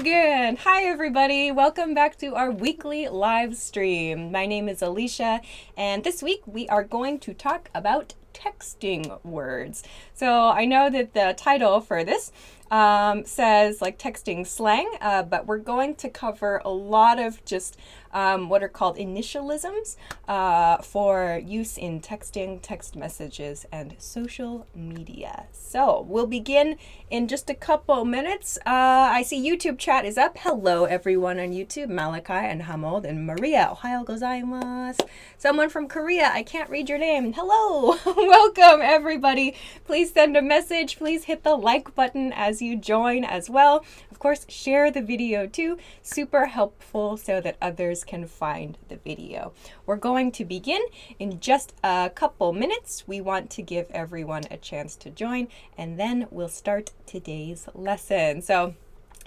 again. Hi everybody, welcome back to our weekly live stream. My name is Alicia, and this week we are going to talk about texting words. So I know that the title for this says like texting slang, but we're going to cover a lot of just what are called initialisms for use in texting, text messages, and social media. So we'll begin in just a couple minutes. I see YouTube chat is up. Hello everyone on YouTube, Malachi and Hamold and Maria. Ohayou gozaimasu. Someone from Korea, I can't read your name. Hello, welcome everybody. Please send a message. Please hit the like button as you join as well. Of course, share the video too. Super helpful so that others can find the video. We're going to begin in just a couple minutes. We want to give everyone a chance to join, and then we'll start today's lesson. So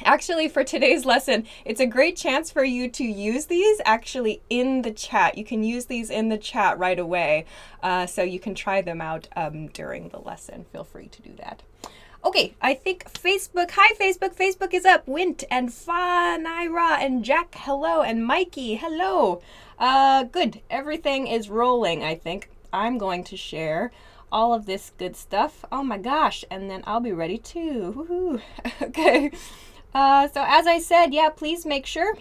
actually, for today's lesson, it's a great chance for you to use these actually in the chat. You can use these in the chat right away, so you can try them out during the lesson. Feel free to do that. Okay, I think Facebook, hi Facebook, Facebook is up. Wint and Fa, Naira and Jack, hello, and Mikey, hello. Good, everything is rolling, I think. I'm going to share all of this good stuff. Oh my gosh, and then I'll be ready too. Woohoo. Okay, so as I said, yeah, please make sure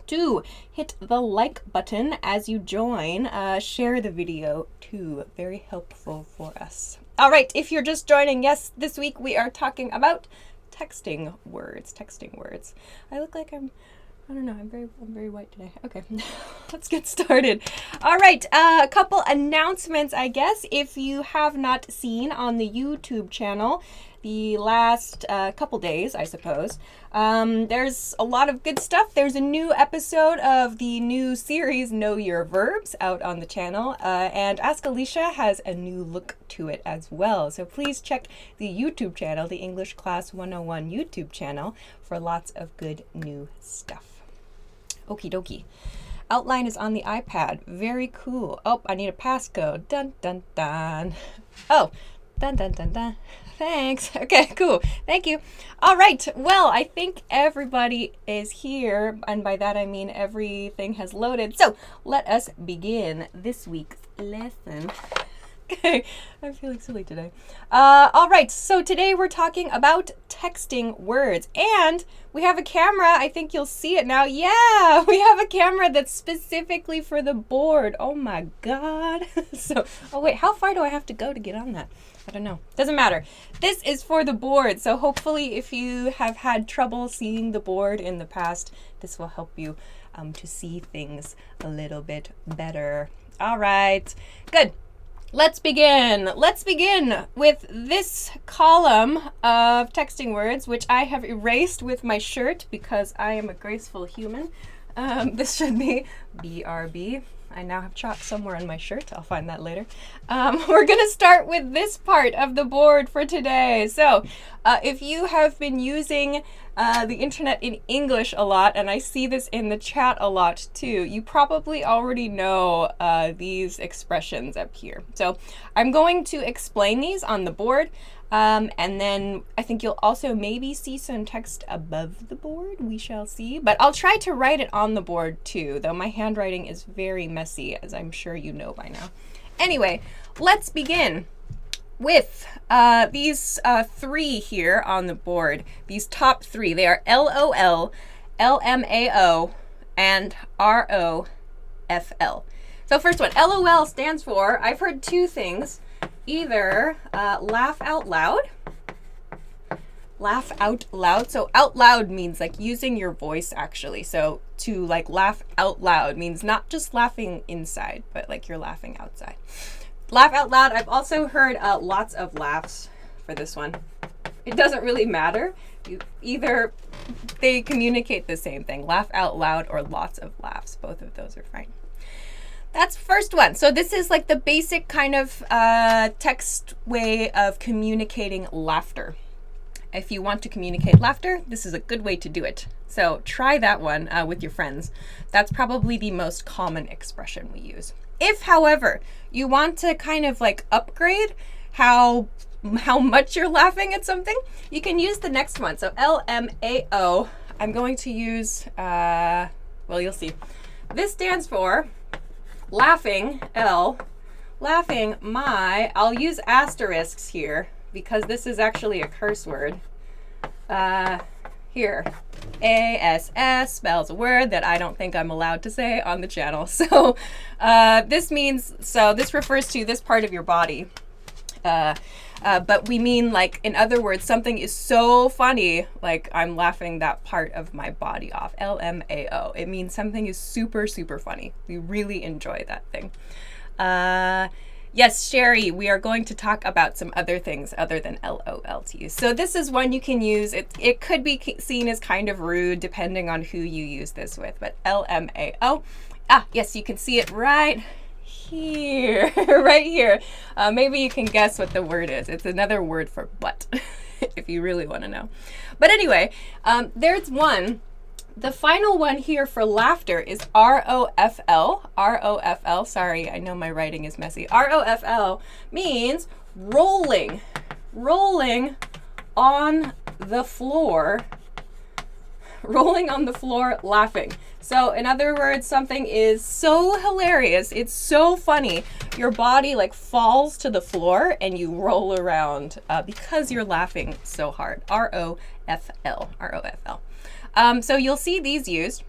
to hit the like button as you join. Share the video too, very helpful for us. All right, if you're just joining, yes, this week we are talking about texting words, I look like I don't know, I'm very white today. Okay, let's get started. All right, a couple announcements, I guess. If you have not seen on the YouTube channel the last couple days, I suppose, there's a lot of good stuff. There's a new episode of the new series, Know Your Verbs, out on the channel, and Ask Alicia has a new look to it as well. So please check the YouTube channel, the English Class 101 YouTube channel, for lots of good new stuff. Okie dokie. Outline is on the iPad. Very cool. Oh, I need a passcode. Dun, dun, dun. Oh, dun, dun, dun, dun. Thanks. Okay, cool. Thank you. All right. Well, I think everybody is here, and by that I mean everything has loaded. So let us begin this week's lesson. Okay, I'm feeling silly today. All right, so today we're talking about texting words, and we have a camera. I think you'll see it now. Yeah, we have a camera that's specifically for the board. Oh my God. So, oh wait, how far do I have to go to get on that? I don't know. Doesn't matter. This is for the board, so hopefully if you have had trouble seeing the board in the past, this will help you to see things a little bit better. All right, good. Let's begin. Let's begin with this column of texting words, which I have erased with my shirt because I am a graceful human. This should be BRB. I now have chalk somewhere on my shirt. I'll find that later. We're going to start with this part of the board for today. So if you have been using the internet in English a lot, and I see this in the chat a lot too, you probably already know these expressions up here. So I'm going to explain these on the board. And then I think you'll also maybe see some text above the board. We shall see. But I'll try to write it on the board too, though my handwriting is very messy, as I'm sure you know by now. Anyway, let's begin with these three here on the board. These top three. They are LOL, LMAO, and ROFL. So first one, LOL stands for, I've heard two things. Either laugh out loud. Laugh out loud. So out loud means like using your voice actually. So to like laugh out loud means not just laughing inside, but like you're laughing outside. Laugh out loud. I've also heard lots of laughs for this one. It doesn't really matter. Either they communicate the same thing. Laugh out loud or lots of laughs. Both of those are fine. That's the first one. So this is like the basic kind of text way of communicating laughter. If you want to communicate laughter, this is a good way to do it. So try that one with your friends. That's probably the most common expression we use. If, however, you want to kind of like upgrade how much you're laughing at something, you can use the next one. So LMAO. I'm going to use, well, you'll see. This stands for laughing, L, laughing my, I'll use asterisks here because this is actually a curse word. Here, ASS spells a word that I don't think I'm allowed to say on the channel. So this means, so this refers to this part of your body. But we mean, like, in other words, something is so funny, like I'm laughing that part of my body off. LMAO. It means something is super, super funny. We really enjoy that thing. Yes, Sherry, we are going to talk about some other things other than LOL to use. So this is one you can use. It could be seen as kind of rude depending on who you use this with, but LMAO. Ah, yes, you can see it right here, right here. Maybe you can guess what the word is. It's another word for butt, if you really want to know. But anyway, there's one. The final one here for laughter is ROFL. ROFL, sorry, I know my writing is messy. ROFL means rolling. Rolling on the floor. Rolling on the floor laughing. So in other words, something is so hilarious, it's so funny, your body like falls to the floor and you roll around because you're laughing so hard. ROFL. ROFL. So you'll see these used.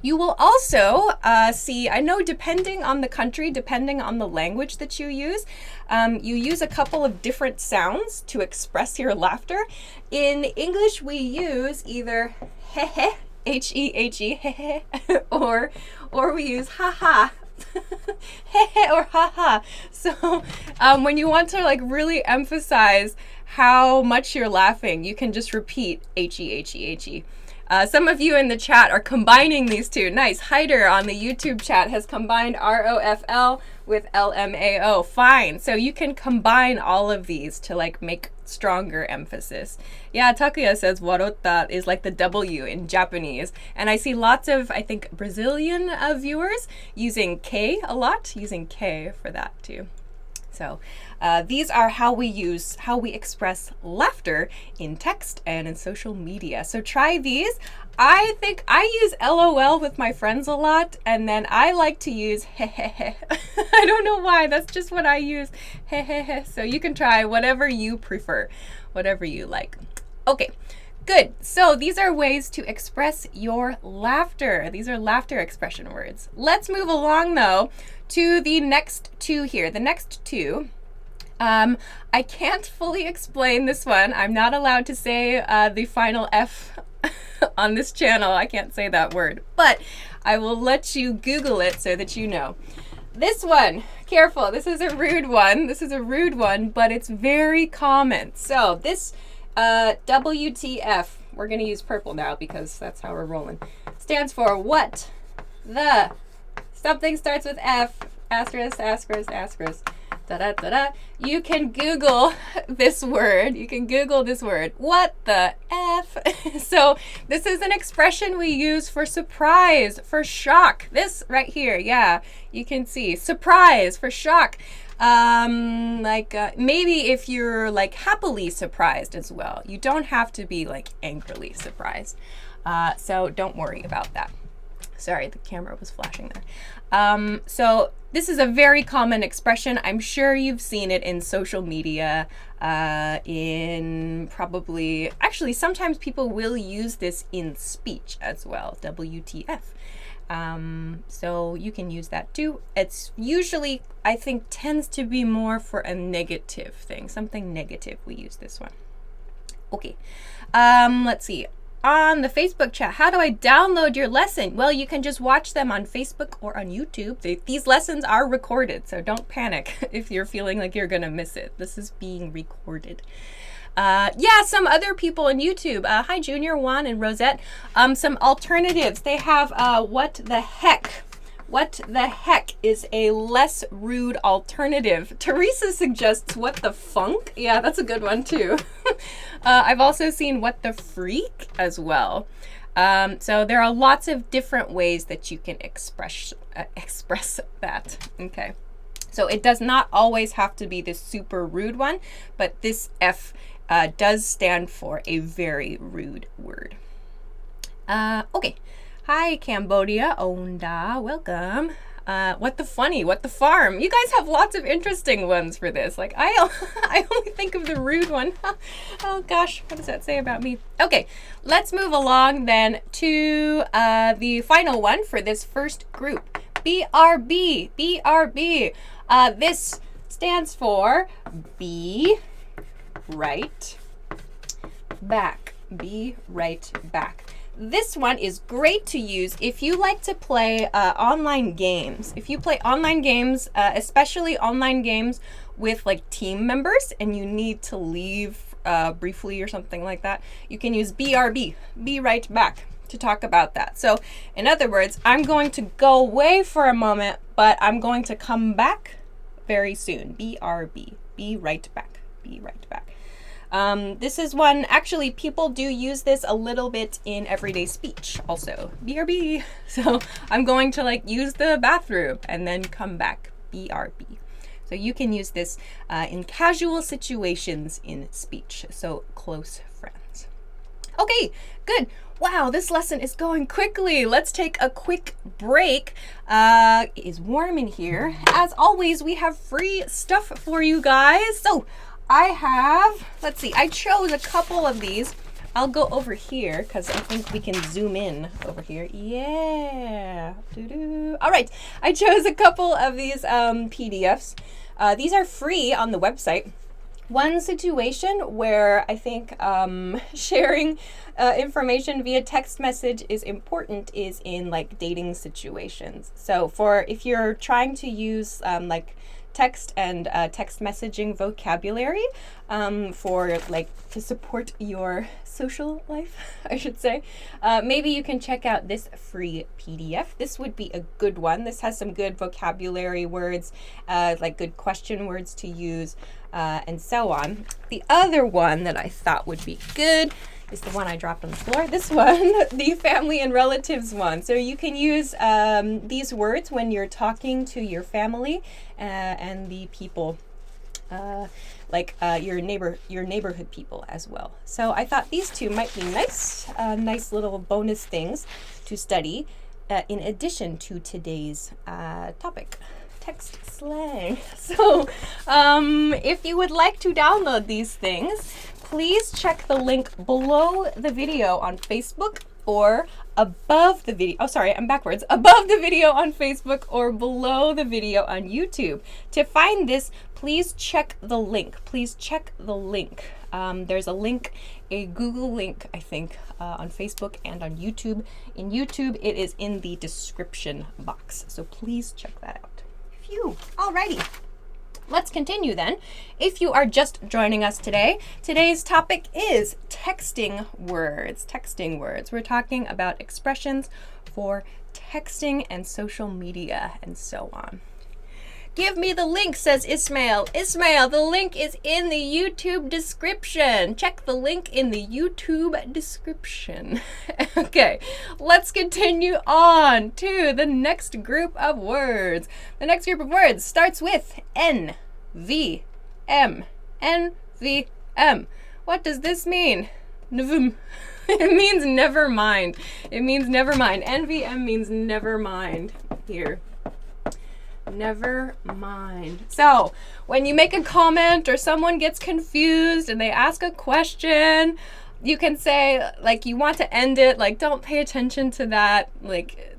You will also see, I know depending on the country, depending on the language that you use a couple of different sounds to express your laughter. In English, we use either hehe, H-E-H-E, hehe, or we use ha-ha. Hehe or ha-ha. So when you want to like really emphasize how much you're laughing, you can just repeat H-E-H-E-H-E. Some of you in the chat are combining these two. Nice. Hyder on the YouTube chat has combined ROFL with LMAO. Fine. So you can combine all of these to like make stronger emphasis. Yeah, Takuya says warota is like the W in Japanese. And I see lots of, I think, Brazilian viewers using K a lot, using K for that too. So these are how we express laughter in text and in social media. So try these. I think I use LOL with my friends a lot, and then I like to use hehehe. I don't know why, that's just what I use, hehehe. So you can try whatever you prefer, whatever you like. Okay. Good. So these are ways to express your laughter. These are laughter expression words. Let's move along though to the next two here. The next two, I can't fully explain this one. I'm not allowed to say the final F on this channel. I can't say that word, but I will let you Google it so that you know. This one, careful, this is a rude one. This is a rude one, but it's very common. So this WTF, we're going to use purple now because that's how we're rolling, stands for what the, something starts with F, asterisk, asterisk, asterisk, da-da-da-da. You can Google this word. You can Google this word. What the F? So this is an expression we use for surprise, for shock. This right here, yeah, you can see. Surprise, for shock. Maybe if you're like happily surprised as well. You don't have to be like angrily surprised. So don't worry about that. Sorry, the camera was flashing there. So this is a very common expression. I'm sure you've seen it in social media, in probably, actually sometimes people will use this in speech as well, WTF. So you can use that too. It's usually, I think, tends to be more for a negative thing, something negative. We use this one. Okay. Let's see. On the Facebook chat, how do I download your lesson? Well, you can just watch them on Facebook or on YouTube. These lessons are recorded, so don't panic if you're feeling like you're gonna miss it. This is being recorded. Yeah, some other people on YouTube. Hi, Junior, Juan, and Rosette. Some alternatives. They have what the heck. What the heck is a less rude alternative. Teresa suggests what the funk. Yeah, that's a good one too. I've also seen what the freak as well. So there are lots of different ways that you can express that. Okay. So it does not always have to be the super rude one, but this F does stand for a very rude word. Okay. Hi, Cambodia. Onda, welcome. What the funny? What the farm? You guys have lots of interesting ones for this. Like, I only think of the rude one. Oh gosh, what does that say about me? Okay, let's move along then to the final one for this first group. BRB. BRB. This stands for be right back. Be right back. This one is great to use if you like to play online games. If you play online games, especially online games with like team members and you need to leave briefly or something like that, you can use BRB, be right back, to talk about that. So in other words, I'm going to go away for a moment, but I'm going to come back very soon. BRB, be right back, be right back. This is one, actually, people do use this a little bit in everyday speech also. BRB. So I'm going to like use the bathroom and then come back. BRB. So you can use this in casual situations in speech. So close friends. Okay, good. Wow, this lesson is going quickly. Let's take a quick break. It is warm in here. As always, we have free stuff for you guys. So I have, let's see, I chose a couple of these. I'll go over here because I think we can zoom in over here. Yeah. Doo-doo. All right. I chose a couple of these PDFs. These are free on the website. One situation where I think sharing information via text message is important is in like dating situations. So for if you're trying to use like text and text messaging vocabulary for like to support your social life, I should say, maybe you can check out this free PDF. This would be a good one. This has some good vocabulary words, like good question words to use, and so on. The other one that I thought would be good is the one I dropped on the floor. This one, the family and relatives one. So you can use these words when you're talking to your family and the people, like your neighborhood people as well. So I thought these two might be nice, nice little bonus things to study in addition to today's topic. Text slang. So if you would like to download these things, please check the link below the video on Facebook or above the video. Oh, sorry, I'm backwards. Above the video on Facebook or below the video on YouTube. To find this, please check the link. Please check the link. There's a link, a Google link, I think, on Facebook and on YouTube. In YouTube, it is in the description box. So please check that out. Phew. Alrighty. Let's continue then. If you are just joining us today, today's topic is texting words. Texting words. We're talking about expressions for texting and social media and so on. Give me the link, says Ismail. Ismail, the link is in the YouTube description. Check the link in the YouTube description. Okay, let's continue on to the next group of words. The next group of words starts with NVM. NVM. What does this mean? Nvm. It means never mind. It means never mind. NVM means never mind here. Never mind. So when you make a comment or someone gets confused and they ask a question, you can say like you want to end it, like don't pay attention to that, like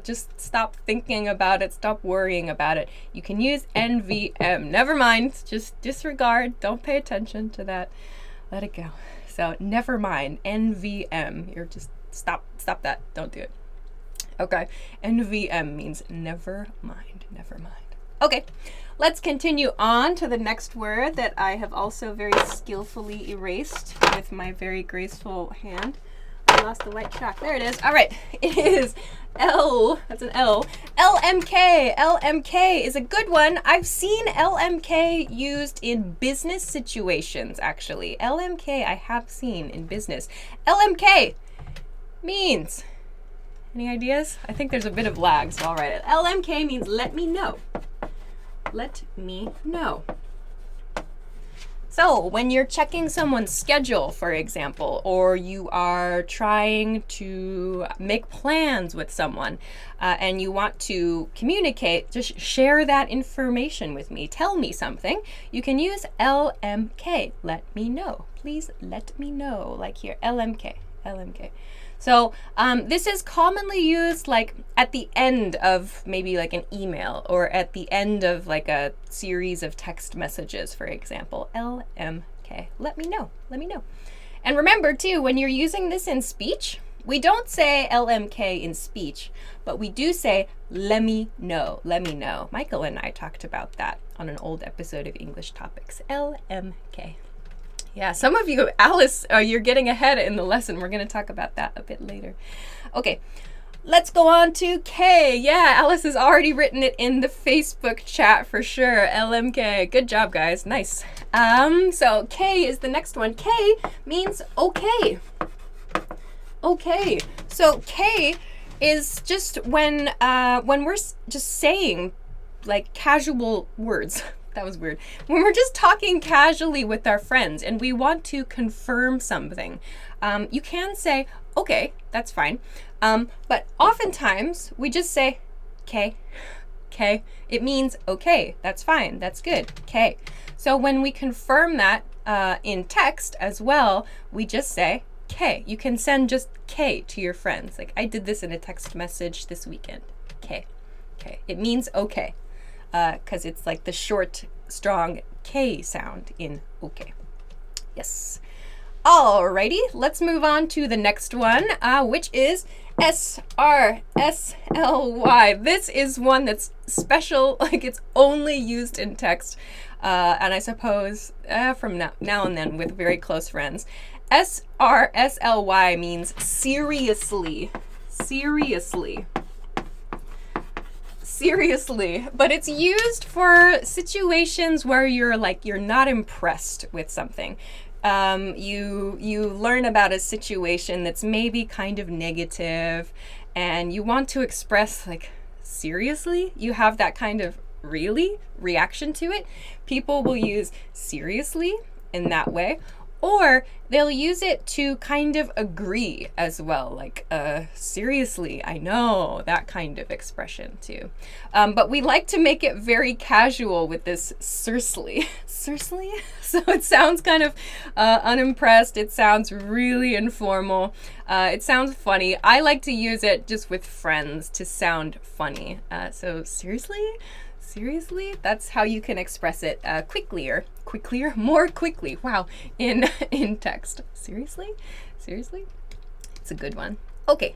just stop thinking about it, stop worrying about it. You can use NVM. Never mind. Just disregard. Don't pay attention to that. Let it go. So never mind. NVM. You're just stop that. Don't do it. Okay. NVM means never mind. Never mind. Okay. Let's continue on to the next word that I have also very skillfully erased with my very graceful hand. I lost the white chalk. There it is. All right. It is L. That's an L. LMK. LMK is a good one. I've seen LMK used in business situations, actually. LMK I have seen in business. LMK means, any ideas? I think there's a bit of lag, so I'll write it. LMK means let me know. Let me know. So when you're checking someone's schedule, for example, or you are trying to make plans with someone and you want to communicate, just share that information with me. Tell me something. You can use LMK, let me know. Please let me know, like here, LMK, LMK. So this is commonly used like at the end of maybe like an email or at the end of like a series of text messages, for example. LMK. Let me know. Let me know. And remember too, when you're using this in speech, we don't say LMK in speech, but we do say let me know. Let me know. Michael and I talked about that on an old episode of English Topics. LMK. Yeah, some of you, Alice, you're getting ahead in the lesson. We're going to talk about that a bit later. Okay, let's go on to K. Yeah, Alice has already written it in the Facebook chat for sure. LMK. Good job, guys. Nice. So K is the next one. K means okay. Okay. So K is just when we're just saying like casual words. That was weird. When we're just talking casually with our friends and we want to confirm something, you can say, okay, that's fine. But oftentimes we just say, okay, okay. It means, okay, that's fine, that's good, okay. So when we confirm that in text as well, we just say, okay. You can send just okay to your friends. Like I did this in a text message this weekend. Okay, okay. It means okay. Because it's like the short, strong K sound in okay. Yes. Alrighty, let's move on to the next one, which is SRSLY. This is one that's special, like it's only used in text, and I suppose from now and then with very close friends. SRSLY means seriously. Seriously. Seriously, but it's used for situations where you're not impressed with something. You learn about a situation that's maybe kind of negative and you want to express like, seriously? You have that kind of really reaction to it. People will use seriously in that way. Or they'll use it to kind of agree as well, like, seriously, I know, that kind of expression too. But we like to make it very casual with this seriously. Seriously? So it sounds kind of unimpressed. It sounds really informal. It sounds funny. I like to use it just with friends to sound funny. So seriously? Seriously? That's how you can express it more quickly. Wow, in text. Seriously? Seriously? It's a good one. Okay,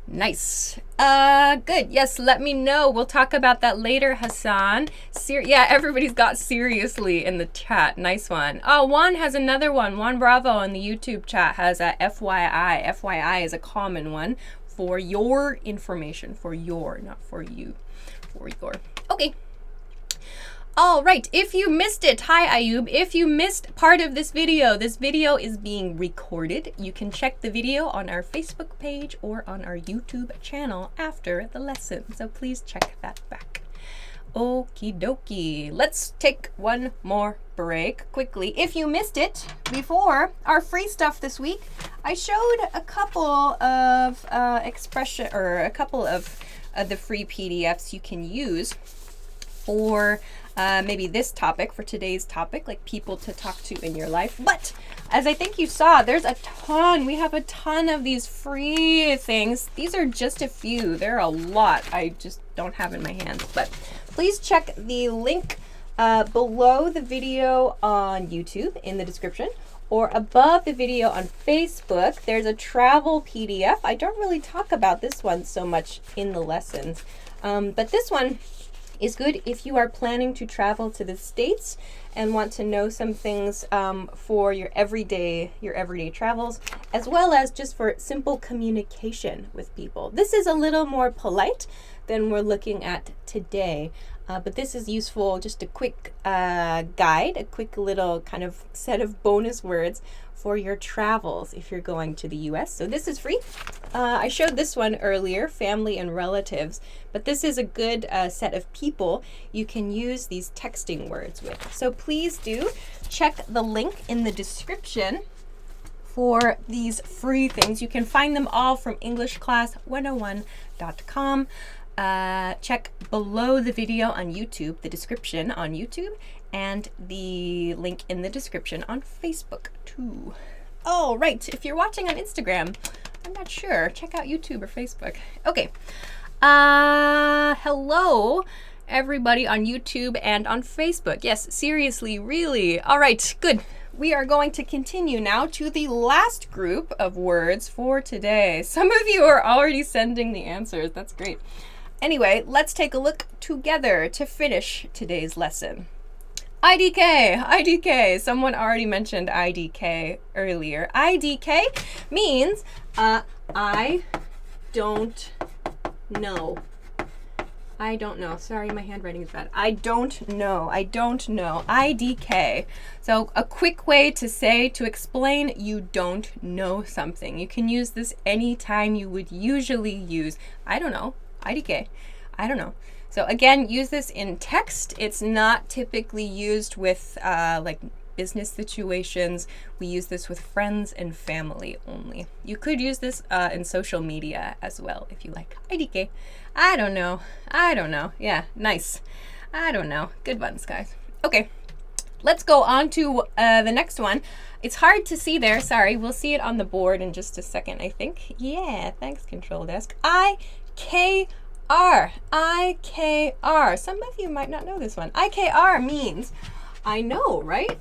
nice. Good. Yes, let me know. We'll talk about that later, Hassan. Yeah, everybody's got seriously in the chat. Nice one. Oh, Juan has another one. Juan Bravo in the YouTube chat has a FYI. FYI is a common one for your information. For your, not for you. For your. Okay. All right, if you missed it, hi Ayub, if you missed part of this video is being recorded. You can check the video on our Facebook page or on our YouTube channel after the lesson, so please check that back. Okie dokie, let's take one more break quickly. If you missed it before, our free stuff this week, I showed a couple of the free PDFs you can use for maybe this topic, for today's topic, like people to talk to in your life. But as I think you saw, there's a ton. We have a ton of these free things. These are just a few. There are a lot I just don't have in my hands. But please check the link below the video on YouTube in the description, or above the video on Facebook. There's a travel PDF. I don't really talk about this one so much in the lessons, but this one is good if you are planning to travel to the States and want to know some things for your everyday travels, as well as just for simple communication with people. This is a little more polite than we're looking at today, but this is useful, just a quick guide, a quick little kind of set of bonus words for your travels if you're going to the US. So this is free. I showed this one earlier, family and relatives, but this is a good set of people you can use these texting words with. So please do check the link in the description for these free things. You can find them all from EnglishClass101.com. Check below the video on YouTube, the description on YouTube, and the link in the description on Facebook too. Oh, right. If you're watching on Instagram, I'm not sure. Check out YouTube or Facebook. Okay. Hello, everybody on YouTube and on Facebook. Yes, seriously, really. All right, good. We are going to continue now to the last group of words for today. Some of you are already sending the answers. That's great. Anyway, let's take a look together to finish today's lesson. IDK. Someone already mentioned IDK earlier. IDK means I don't know. I don't know. Sorry, my handwriting is bad. I don't know. IDK. So a quick way to explain you don't know something. You can use this anytime you would usually use I don't know. IDK. I don't know. So again, use this in text. It's not typically used with like business situations. We use this with friends and family only. You could use this in social media as well if you like. IDK. I don't know. Yeah, nice. I don't know. Good ones, guys. Okay, let's go on to the next one. It's hard to see there. Sorry. We'll see it on the board in just a second, I think. Yeah, thanks, Control Desk. IKR. Some of you might not know this one. IKR means I know, right?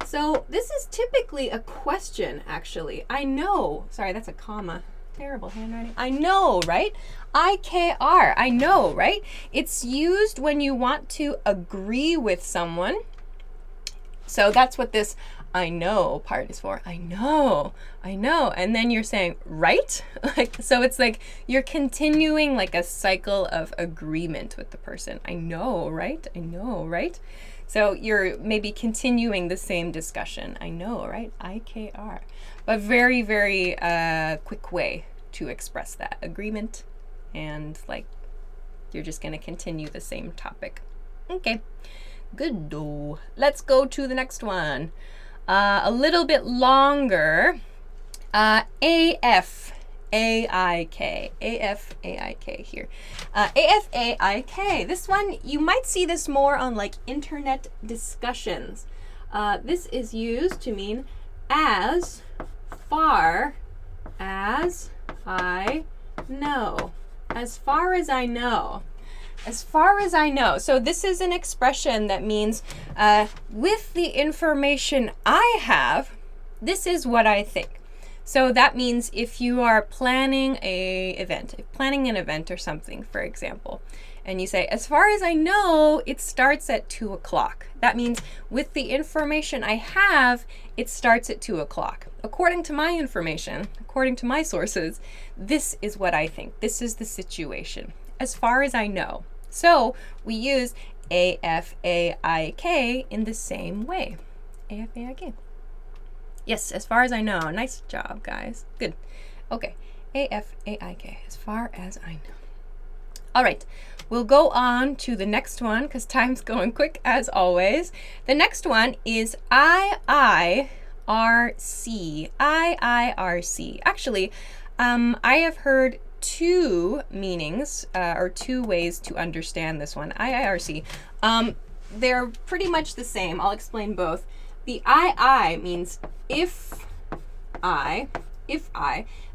So this is typically a question, actually. I know. Sorry, that's a comma. Terrible handwriting. I know, right? IKR. I know, right? It's used when you want to agree with someone. So that's what this I know part is for. I know. And then you're saying, right? So it's like you're continuing like a cycle of agreement with the person. I know, right? So you're maybe continuing the same discussion. I know, right? IKR. But very, very quick way to express that agreement, and like you're just going to continue the same topic. Okay, good. Let's go to the next one. A little bit longer. AFAIK here. AFAIK. This one, you might see this more on like internet discussions. This is used to mean as far as I know. As far as I know. So this is an expression that means with the information I have, this is what I think. So that means if you are planning an event or something, for example, and you say, as far as I know, it starts at 2 o'clock. That means with the information I have, it starts at 2 o'clock. According to my information, according to my sources, this is what I think. This is the situation. As far as I know. So we use AFAIK in the same way. AFAIK. Yes, as far as I know. Nice job, guys. Good. Okay. AFAIK, as far as I know. All right. We'll go on to the next one because time's going quick as always. The next one is IIRC. IIRC. Actually, I have heard two meanings or two ways to understand this one. IIRC. They're pretty much the same. I'll explain both. The II means if I.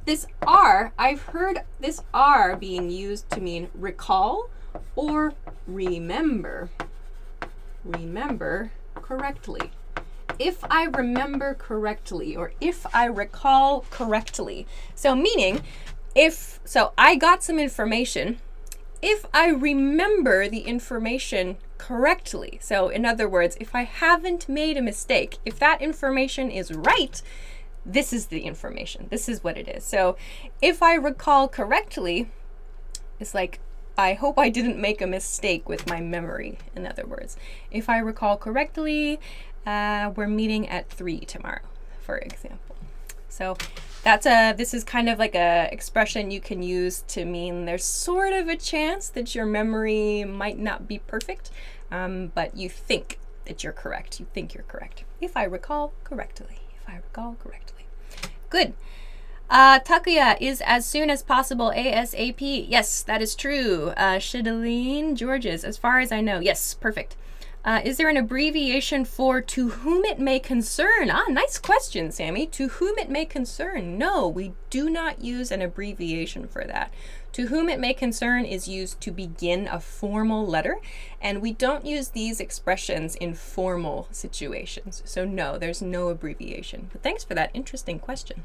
This R, I've heard this R being used to mean recall or remember. Remember correctly. If I remember correctly, or if I recall correctly. So meaning, I got some information, if I remember the information correctly. So in other words, if I haven't made a mistake, if that information is right, this is the information. This is what it is. So if I recall correctly, it's like I hope I didn't make a mistake with my memory, in other words. If I recall correctly, we're meeting at 3 tomorrow, for example. So this is kind of like a expression you can use to mean there's sort of a chance that your memory might not be perfect, but you think that you're correct. You think you're correct. If I recall correctly. Good. Takuya is as soon as possible, ASAP. Yes, that is true. Shideline Georges, as far as I know. Yes, perfect. Is there an abbreviation for to whom it may concern? Nice question, Sammy. To whom it may concern. No, we do not use an abbreviation for that. To whom it may concern is used to begin a formal letter, and we don't use these expressions in formal situations. So no, there's no abbreviation. But thanks for that interesting question.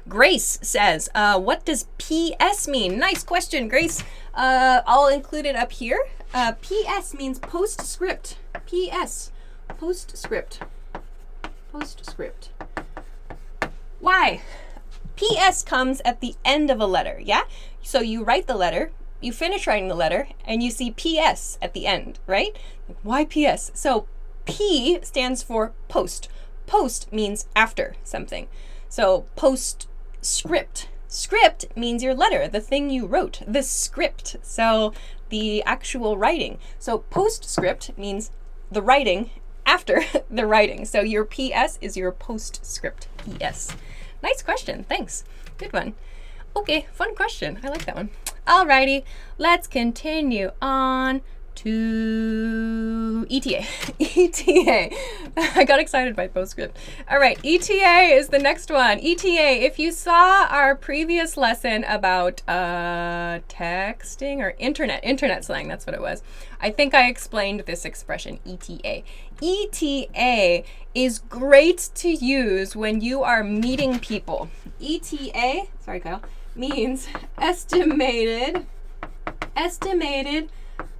Grace says, what does PS mean? Nice question, Grace. I'll include it up here. PS means postscript. PS. Postscript. Postscript. Why? PS comes at the end of a letter, yeah? So you write the letter, you finish writing the letter, and you see PS at the end, right? Why PS? So P stands for post. Post means after something. So postscript. Script means your letter, the thing you wrote, the script. So the actual writing. So postscript means the writing after the writing. So your PS is your postscript. PS. Nice question. Thanks. Good one. Okay, fun question. I like that one. Alrighty, let's continue on to ETA. ETA. I got excited by postscript. All right, ETA is the next one. ETA, if you saw our previous lesson about texting or internet slang, that's what it was. I think I explained this expression, ETA. ETA is great to use when you are meeting people. ETA, sorry Kyle, means estimated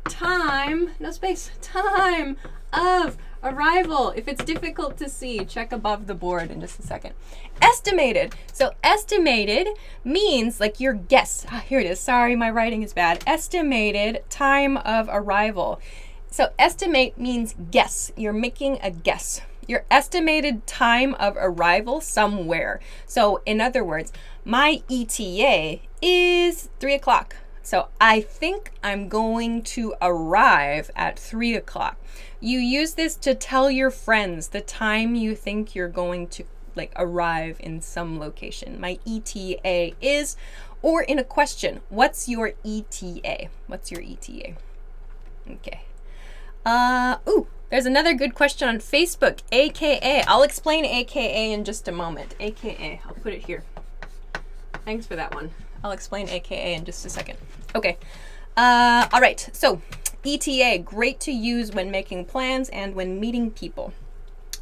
time, no space, time of arrival. If it's difficult to see, check above the board in just a second. Estimated. So estimated means like your guess. Here it is. Sorry, my writing is bad. Estimated time of arrival. So estimate means guess. You're making a guess. Your estimated time of arrival somewhere. So in other words, my ETA is 3 o'clock. So I think I'm going to arrive at 3 o'clock. You use this to tell your friends the time you think you're going to arrive in some location. My ETA is, or in a question, what's your ETA? What's your ETA? Okay. There's another good question on Facebook, AKA. I'll explain AKA in just a moment. AKA, I'll put it here. Thanks for that one. I'll explain AKA in just a second. Okay. All right. So ETA, great to use when making plans and when meeting people.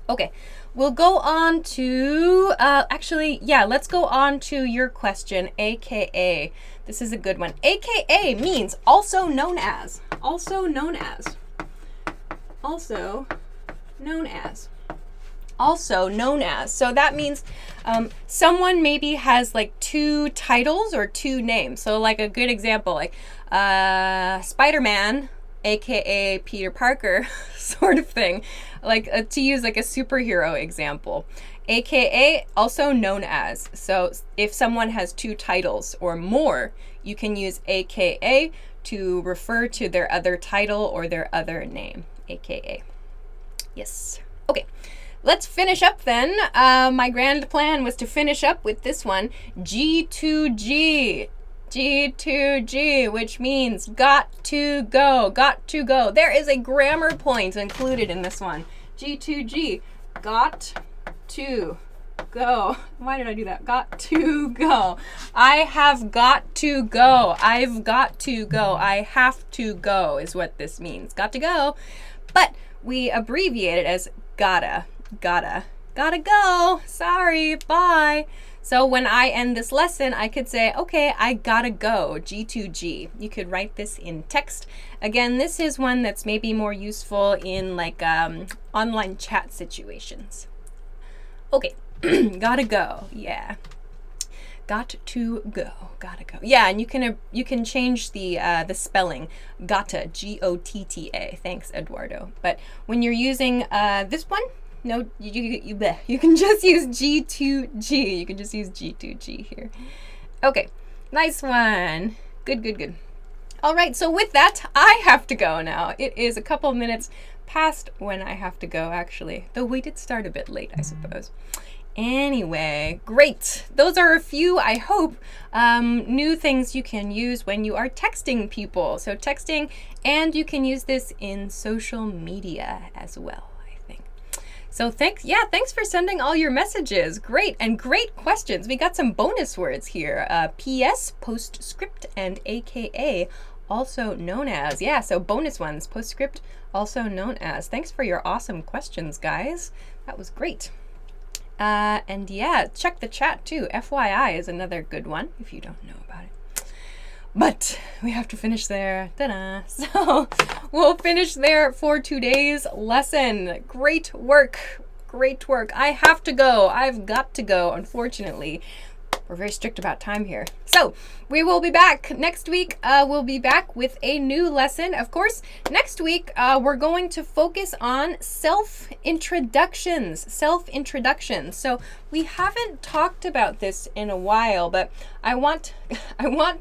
Okay. We'll go on to, let's go on to your question, AKA. This is a good one. AKA means also known as. Also known as. Also known as. Also known as. So that means someone maybe has like 2 titles or 2 names. So like a good example, like Spider-Man, aka Peter Parker, sort of thing. Like to use like a superhero example. AKA, also known as. So if someone has 2 titles or more, you can use AKA to refer to their other title or their other name. AKA. Yes. Okay. Let's finish up then. My grand plan was to finish up with this one, G2G. G2G, which means got to go, got to go. There is a grammar point included in this one. G2G, got to go. Why did I do that? Got to go. I have got to go. I've got to go. I have to go is what this means. Got to go. But we abbreviate it as gotta go. Sorry, bye. So when I end this lesson, I could say, okay, I gotta go, G2G. You could write this in text. Again, this is one that's maybe more useful in like online chat situations. Okay, gotta go, yeah. Got to go. Gotta go. Yeah, and you can change the spelling. Gotta, Gotta. Thanks, Eduardo. But when you're using this one, no, you can just use G2G. You can just use G2G here. Okay, nice one. Good, good, good. All right, so with that, I have to go now. It is a couple minutes past when I have to go, actually. Though we did start a bit late, I suppose. Anyway, great. Those are a few, I hope, new things you can use when you are texting people. So texting, and you can use this in social media as well, I think. So thanks for sending all your messages. Great, and great questions. We got some bonus words here. PS, postscript, and AKA, also known as. Yeah, so bonus ones, postscript, also known as. Thanks for your awesome questions, guys. That was great. And yeah, check the chat too. FYI is another good one if you don't know about it. But we have to finish there. Ta-da! So we'll finish there for today's lesson. Great work. Great work. I have to go. I've got to go, unfortunately. We're very strict about time here. So we will be back next week. We'll be back with a new lesson. Of course, next week, we're going to focus on self-introductions. So we haven't talked about this in a while, but I want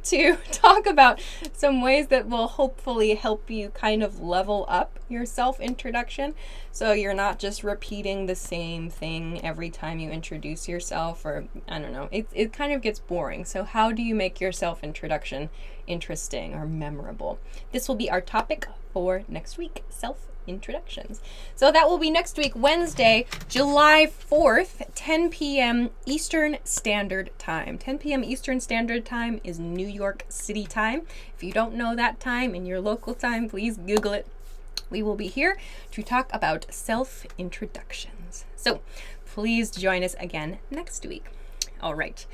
to talk about some ways that will hopefully help you kind of level up your self-introduction. So you're not just repeating the same thing every time you introduce yourself, or I don't know, it kind of gets boring. So how do you make your self-introduction interesting or memorable? This will be our topic for next week, self-introductions. So that will be next week, Wednesday, July 4th, 10 p.m. Eastern Standard Time. 10 p.m. Eastern Standard Time is New York City time. If you don't know that time in your local time, please Google it. We will be here to talk about self-introductions. So please join us again next week. All right.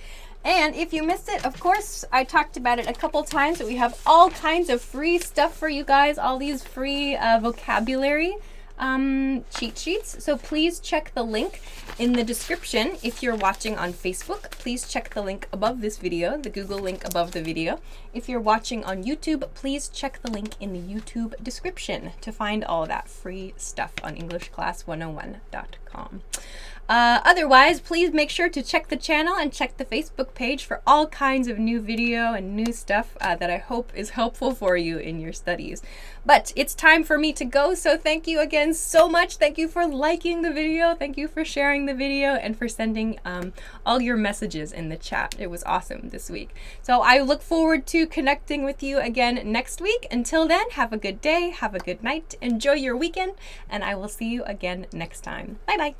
And if you missed it, of course, I talked about it a couple times, but we have all kinds of free stuff for you guys, all these free vocabulary cheat sheets. So please check the link in the description. If you're watching on Facebook, please check the link above this video, the Google link above the video. If you're watching on YouTube, please check the link in the YouTube description to find all that free stuff on EnglishClass101.com. Otherwise, please make sure to check the channel and check the Facebook page for all kinds of new video and new stuff that I hope is helpful for you in your studies. But it's time for me to go, so thank you again so much. Thank you for liking the video. Thank you for sharing the video and for sending all your messages in the chat. It was awesome this week. So I look forward to connecting with you again next week. Until then, have a good day, have a good night, enjoy your weekend, and I will see you again next time. Bye-bye.